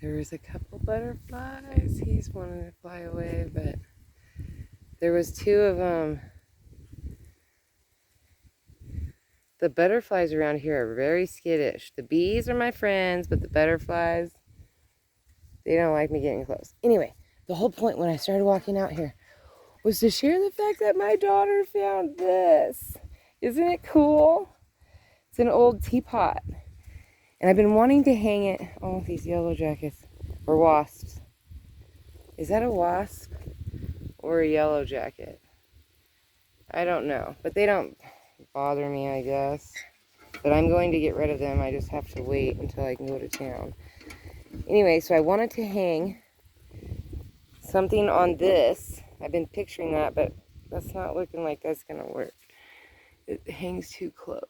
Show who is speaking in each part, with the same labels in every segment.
Speaker 1: There was a couple butterflies. He's wanting to fly away, but there was two of them. The butterflies around here are very skittish. The bees are my friends, but the butterflies, they don't like me getting close. Anyway, the whole point when I started walking out here was to share the fact that my daughter found this. Isn't it cool? It's an old teapot. And I've been wanting to hang it. Oh, these yellow jackets. Or wasps. Is that a wasp or a yellow jacket? I don't know. But they don't bother me, I guess. But I'm going to get rid of them. I just have to wait until I can go to town. Anyway, so I wanted to hang something on this. I've been picturing that, but that's not looking like that's going to work. It hangs too close.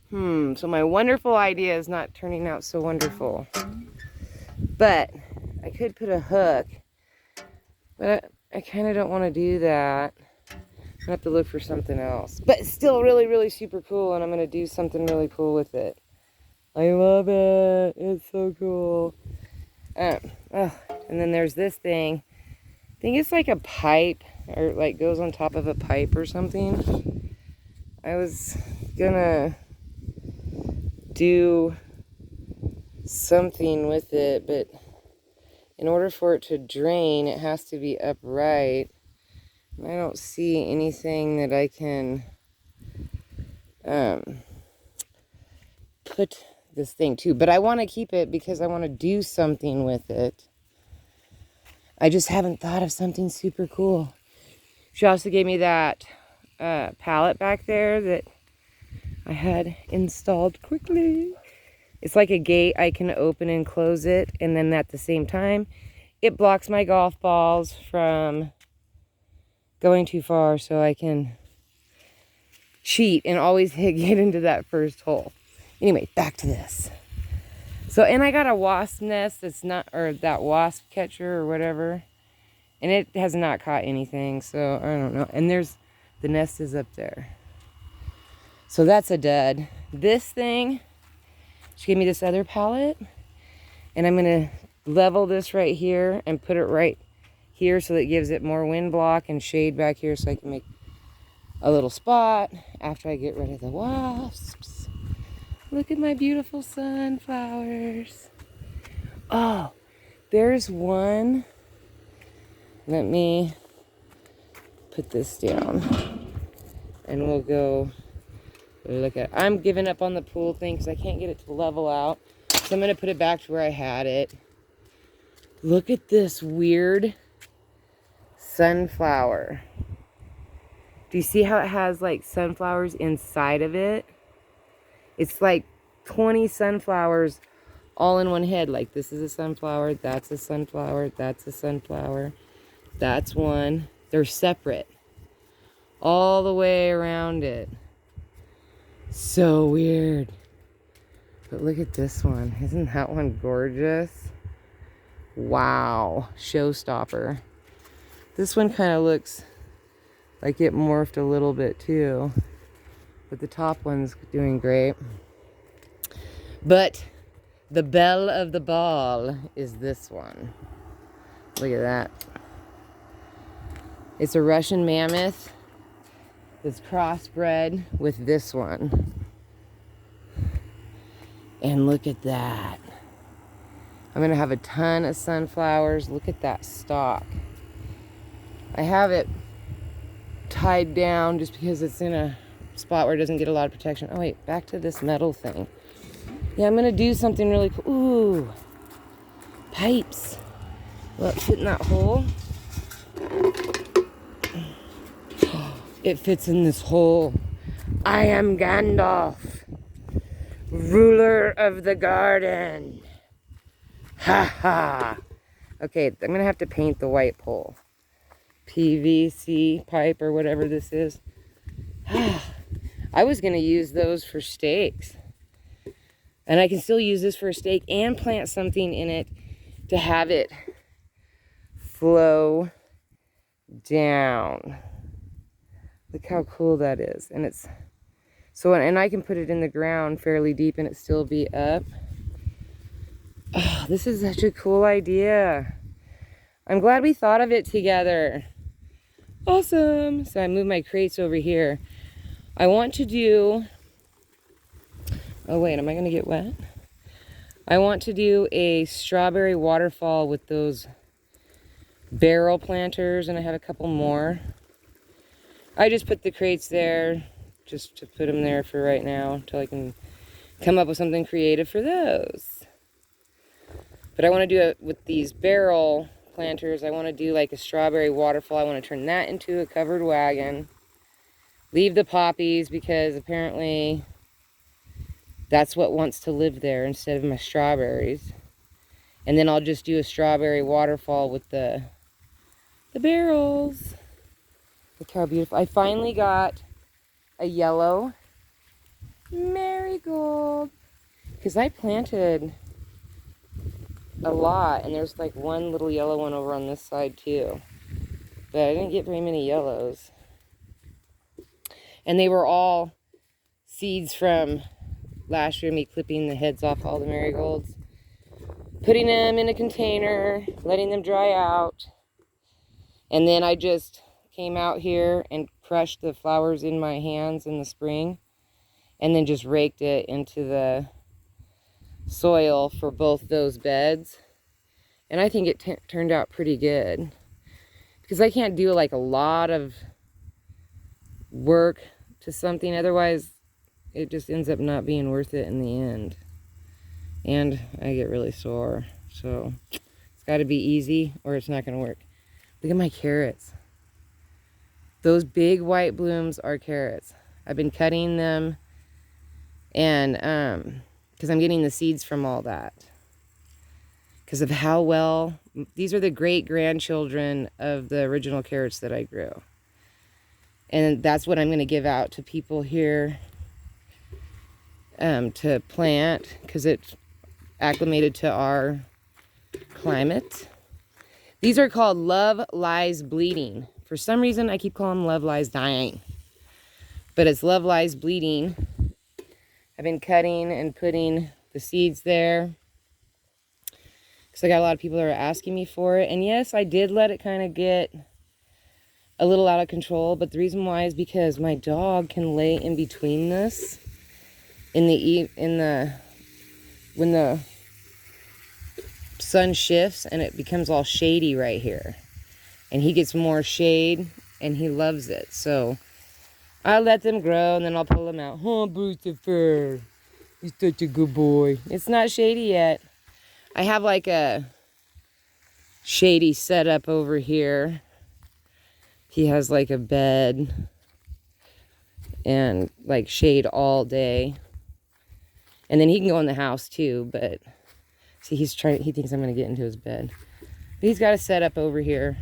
Speaker 1: So my wonderful idea is not turning out so wonderful. But I could put a hook, but I kind of don't want to do that. I have to look for something else. But it's still really, really super cool, and I'm going to do something really cool with it. I love it. It's so cool. And then there's this thing. I think it's like a pipe, or like goes on top of a pipe or something. I was gonna do something with it, but in order for it to drain, it has to be upright. I don't see anything that I can put this thing to, but I want to keep it because I want to do something with it. I just haven't thought of something super cool. She also gave me that pallet back there that I had installed quickly. It's like a gate. I can open and close it, and then at the same time, it blocks my golf balls from going too far, so I can cheat and always get into that first hole. Anyway, back to this. So, and I got a wasp nest that's not, or that wasp catcher or whatever, and it has not caught anything, so I don't know. And there's, the nest is up there. So that's a dud. This thing, she gave me this other pallet, and I'm going to level this right here and put it right here so that it gives it more wind block and shade back here so I can make a little spot after I get rid of the wasps. Look at my beautiful sunflowers. Oh, there's one. Let me put this down and we'll go look at it. I'm giving up on the pool thing because I can't get it to level out. So I'm going to put it back to where I had it. Look at this weird sunflower. Do you see how it has like sunflowers inside of it? It's like 20 sunflowers all in one head. Like this is a sunflower, that's a sunflower, that's a sunflower, that's one. They're separate all the way around it. So weird. But look at this one. Isn't that one gorgeous? Wow. Showstopper. This one kind of looks like it morphed a little bit too. But the top one's doing great. But the belle of the ball is this one. Look at that. It's a Russian mammoth that's crossbred with this one. And look at that. I'm going to have a ton of sunflowers. Look at that stalk. I have it tied down just because it's in a spot where it doesn't get a lot of protection. Oh wait, back to this metal thing. Yeah, I'm going to do something really cool. Ooh, pipes. Will it fit in that hole? It fits in this hole. I am Gandalf, ruler of the garden. Ha ha. Okay, I'm going to have to paint the white pole. PVC pipe or whatever this is. I was going to use those for stakes. And I can still use this for a stake and plant something in it to have it flow down. Look how cool that is. And it's so, and I can put it in the ground fairly deep and it still be up. Oh, this is such a cool idea. I'm glad we thought of it together. Awesome. So I moved my crates over here. I want to do... Oh, wait, am I going to get wet? I want to do a strawberry waterfall with those barrel planters, and I have a couple more. I just put the crates there just to put them there for right now until I can come up with something creative for those. But I want to do it with these barrel planters. I want to do like a strawberry waterfall. I want to turn that into a covered wagon. Leave the poppies because apparently that's what wants to live there instead of my strawberries. And then I'll just do a strawberry waterfall with the barrels. Look how beautiful. I finally got a yellow marigold. Because I planted a lot, and there's like one little yellow one over on this side too. But I didn't get very many yellows. And they were all seeds from last year, me clipping the heads off all the marigolds, putting them in a container, letting them dry out. And then I just came out here and crushed the flowers in my hands in the spring, and then just raked it into the soil for both those beds. And I think it turned out pretty good, because I can't do like a lot of work to something, otherwise it just ends up not being worth it in the end, and I get really sore. So it's got to be easy or it's not going to work. Look at my carrots. Those big white blooms are carrots. I've been cutting them, and because I'm getting the seeds from all that, because of how well, these are the great grandchildren of the original carrots that I grew. And that's what I'm going to give out to people here to plant, because it's acclimated to our climate. These are called Love Lies Bleeding. For some reason, I keep calling them Love Lies Dying. But it's Love Lies Bleeding. I've been cutting and putting the seeds there, because I got a lot of people that are asking me for it. And yes, I did let it kind of get a little out of control, but the reason why is because my dog can lay in between this when the sun shifts and it becomes all shady right here, and he gets more shade and he loves it. So I let them grow, and then I'll pull them out. Oh, Brucifer, he's such a good boy. It's not shady yet. I have like a shady setup over here. He has like a bed and like shade all day. And then he can go in the house too, but see, he thinks I'm going to get into his bed. But he's got a setup over here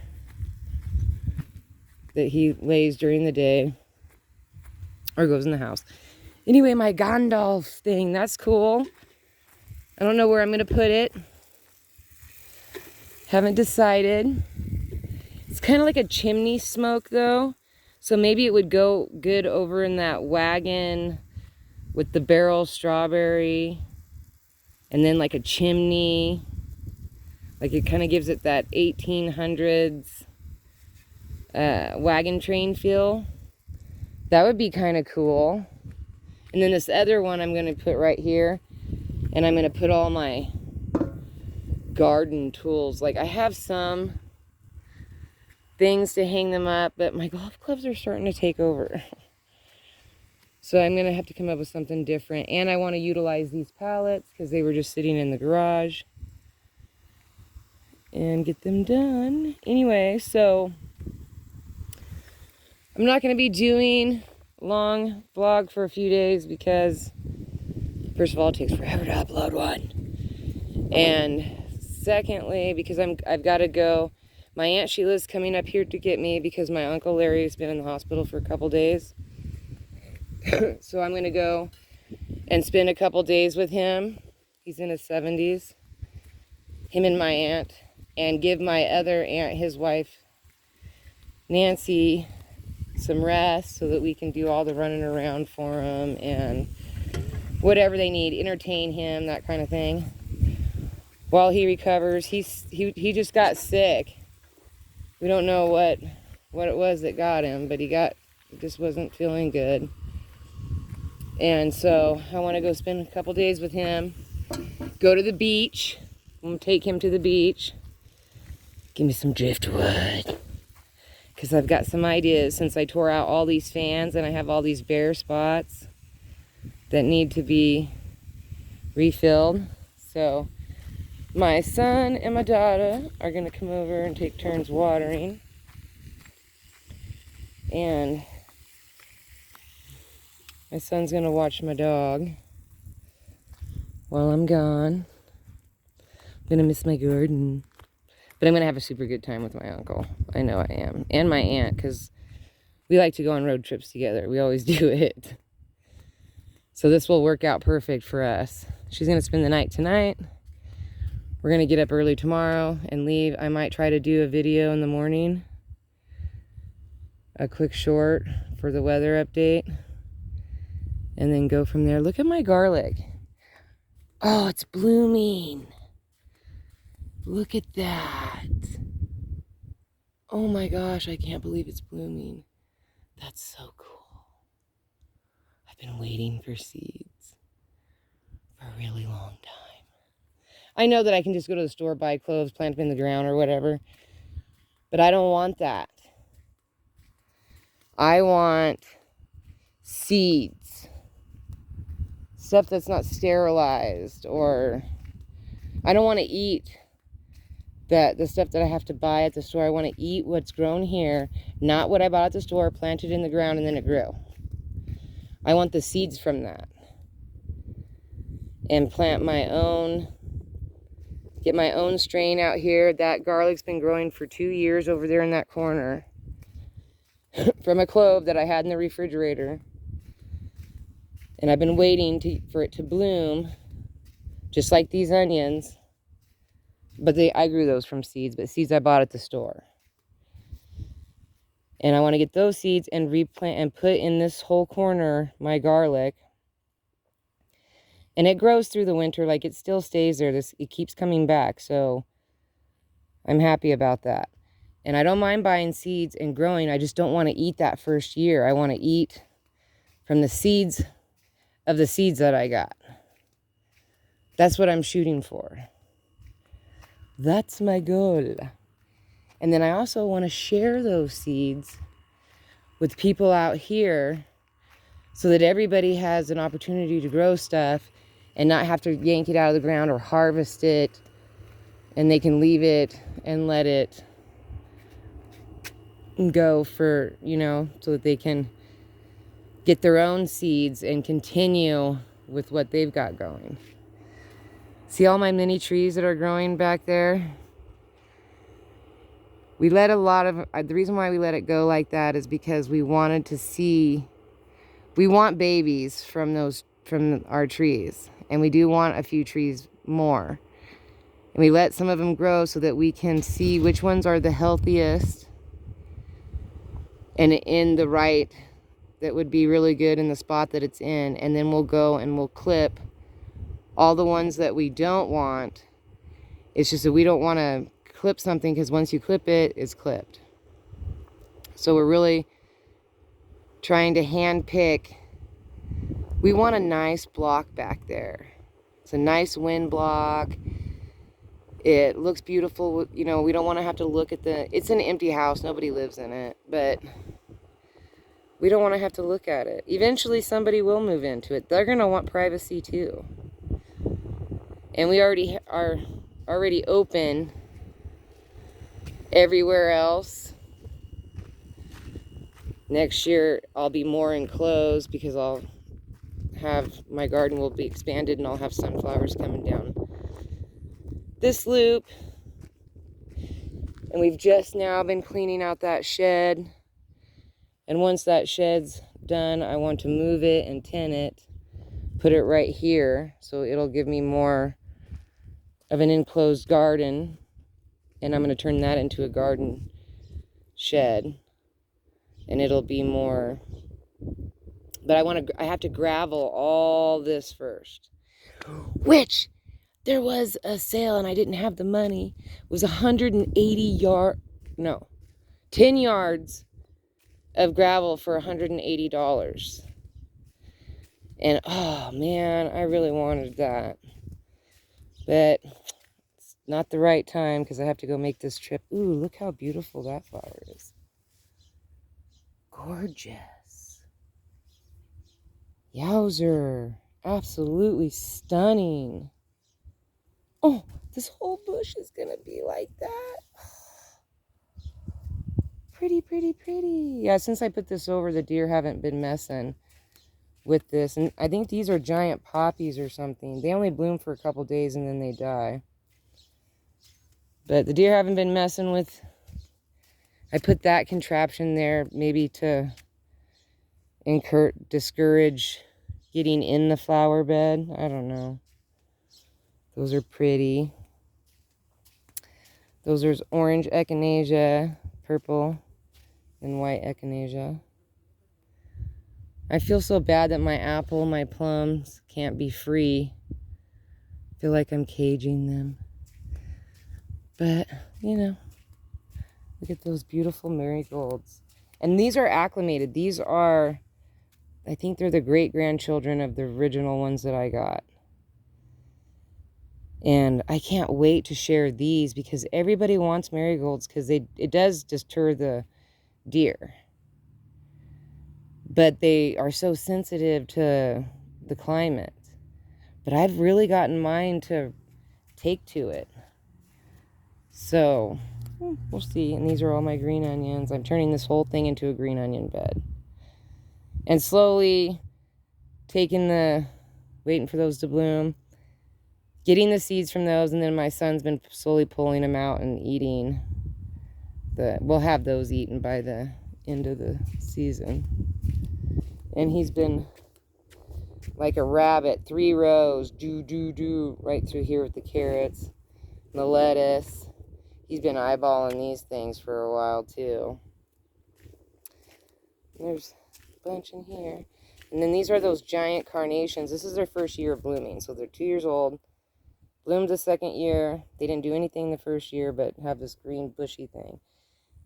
Speaker 1: that he lays during the day or goes in the house. Anyway, my Gandalf thing, that's cool. I don't know where I'm going to put it. Haven't decided. It's kind of like a chimney smoke though, so maybe it would go good over in that wagon with the barrel strawberry, and then like a chimney, like it kind of gives it that 1800s wagon train feel. That would be kind of cool. And then this other one I'm going to put right here, and I'm going to put all my garden tools. Like I have some things to hang them up, but my golf clubs are starting to take over. So I'm going to have to come up with something different. And I want to utilize these pallets because they were just sitting in the garage, and get them done. Anyway, so I'm not going to be doing a long vlog for a few days because, first of all, it takes forever to upload one. And secondly, because I've got to go. My Aunt Sheila's coming up here to get me because my Uncle Larry's been in the hospital for a couple days. So I'm going to go and spend a couple days with him. He's in his 70s. Him and my aunt. And give my other aunt, his wife, Nancy, some rest so that we can do all the running around for him and whatever they need. Entertain him, that kind of thing. while he recovers. He just got sick. We don't know what it was that got him, but he just wasn't feeling good. And so I want to go spend a couple days with him. Go to the beach. I'm going to take him to the beach. Give me some driftwood. Because I've got some ideas since I tore out all these fans and I have all these bare spots that need to be refilled. So my son and my daughter are going to come over and take turns watering. And my son's going to watch my dog while I'm gone. I'm going to miss my garden. But I'm going to have a super good time with my uncle. I know I am. And my aunt, because we like to go on road trips together. We always do it. So this will work out perfect for us. She's going to spend the night tonight. We're going to get up early tomorrow and leave. I might try to do a video in the morning. A quick short for the weather update. And then go from there. Look at my garlic. Oh, it's blooming. Look at that. Oh my gosh, I can't believe it's blooming. That's so cool. I've been waiting for seeds for a really long time. I know that I can just go to the store, buy cloves, plant them in the ground or whatever. But I don't want that. I want seeds. Stuff that's not sterilized, or I don't want to eat the stuff that I have to buy at the store. I want to eat what's grown here, not what I bought at the store, planted in the ground, and then it grew. I want the seeds from that. And plant my own, get my own strain out here. That garlic's been growing for 2 years over there in that corner from a clove that I had in the refrigerator. And I've been waiting for it to bloom, just like these onions. But I grew those from seeds, but seeds I bought at the store. And I want to get those seeds and replant and put in this whole corner my garlic. And it grows through the winter, like it still stays there. It keeps coming back, so I'm happy about that. And I don't mind buying seeds and growing. I just don't want to eat that first year. I want to eat from the seeds of the seeds that I got. That's what I'm shooting for. That's my goal. And then I also want to share those seeds with people out here so that everybody has an opportunity to grow stuff and not have to yank it out of the ground or harvest it, and they can leave it and let it go for, so that they can get their own seeds and continue with what they've got going. See all my mini trees that are growing back there? We let the reason why we let it go like that is because we wanted to see, we want babies from our trees. And we do want a few trees more. And we let some of them grow so that we can see which ones are the healthiest and in the right, that would be really good in the spot that it's in. And then we'll go and we'll clip all the ones that we don't want. It's just that we don't want to clip something, because once you clip it, it's clipped. So we're really trying to hand pick. We want a nice block back there. It's a nice wind block. It looks beautiful. We don't want to have to look at it's an empty house. Nobody lives in it, but we don't want to have to look at it. Eventually somebody will move into it. They're going to want privacy too. And we already are open everywhere else. Next year I'll be more enclosed because my garden will be expanded and I'll have sunflowers coming down this loop. And we've just now been cleaning out that shed. And once that shed's done, I want to move it and tin it, put it right here, so it'll give me more of an enclosed garden. And I'm going to turn that into a garden shed. And it'll be more, but I have to gravel all this first. Which there was a sale and I didn't have the money. It was 10 yards of gravel for $180. And oh man, I really wanted that. But it's not the right time because I have to go make this trip. Ooh, look how beautiful that flower is. Gorgeous. Yowzer. Absolutely stunning. Oh, this whole bush is going to be like that. Pretty, pretty, pretty. Yeah, since I put this over, the deer haven't been messing with this. And I think these are giant poppies or something. They only bloom for a couple days and then they die. But the deer haven't been messing with. I put that contraption there maybe to discourage getting in the flower bed. I don't know. Those are pretty. Those are orange echinacea, purple and white echinacea. I feel so bad that my apple, my plums can't be free. I feel like I'm caging them. But, you know, look at those beautiful marigolds. And these are acclimated. These are, I think they're the great-grandchildren of the original ones that I got. And I can't wait to share these because everybody wants marigolds because it does deter the deer. But they are so sensitive to the climate. But I've really gotten mine to take to it. So, we'll see. And these are all my green onions. I'm turning this whole thing into a green onion bed. And slowly waiting for those to bloom, getting the seeds from those, and then my son's been slowly pulling them out and eating. We'll have those eaten by the end of the season. And he's been like a rabbit, 3 rows, right through here with the carrots and the lettuce. He's been eyeballing these things for a while too. There's a bunch in here. And then these are those giant carnations. This is their first year of blooming. So they're 2 years old. Bloomed the second year. They didn't do anything the first year, but have this green bushy thing.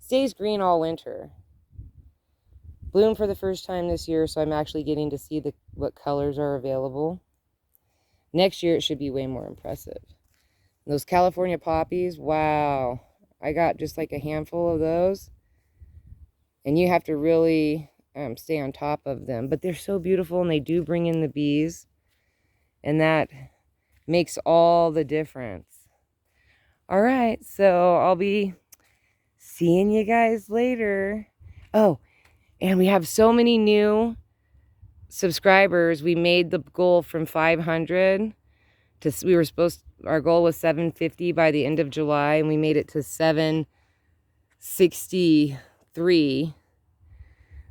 Speaker 1: Stays green all winter. Bloomed for the first time this year, so I'm actually getting to see what colors are available. Next year, it should be way more impressive. And those California poppies, wow. I got just like a handful of those. And you have to really stay on top of them. But they're so beautiful, and they do bring in the bees. And that makes all the difference. All right, so I'll be seeing you guys later. Oh, and we have so many new subscribers. We made the goal from 500 to, our goal was 750 by the end of July, and we made it to 763.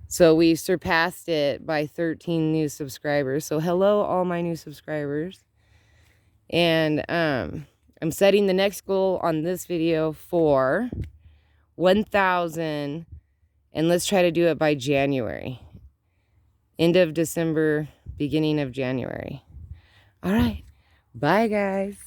Speaker 1: So we surpassed it by 13 new subscribers. So hello, all my new subscribers. And I'm setting the next goal on this video for 1,000. And let's try to do it by January. End of December, beginning of January. All right. Bye, guys.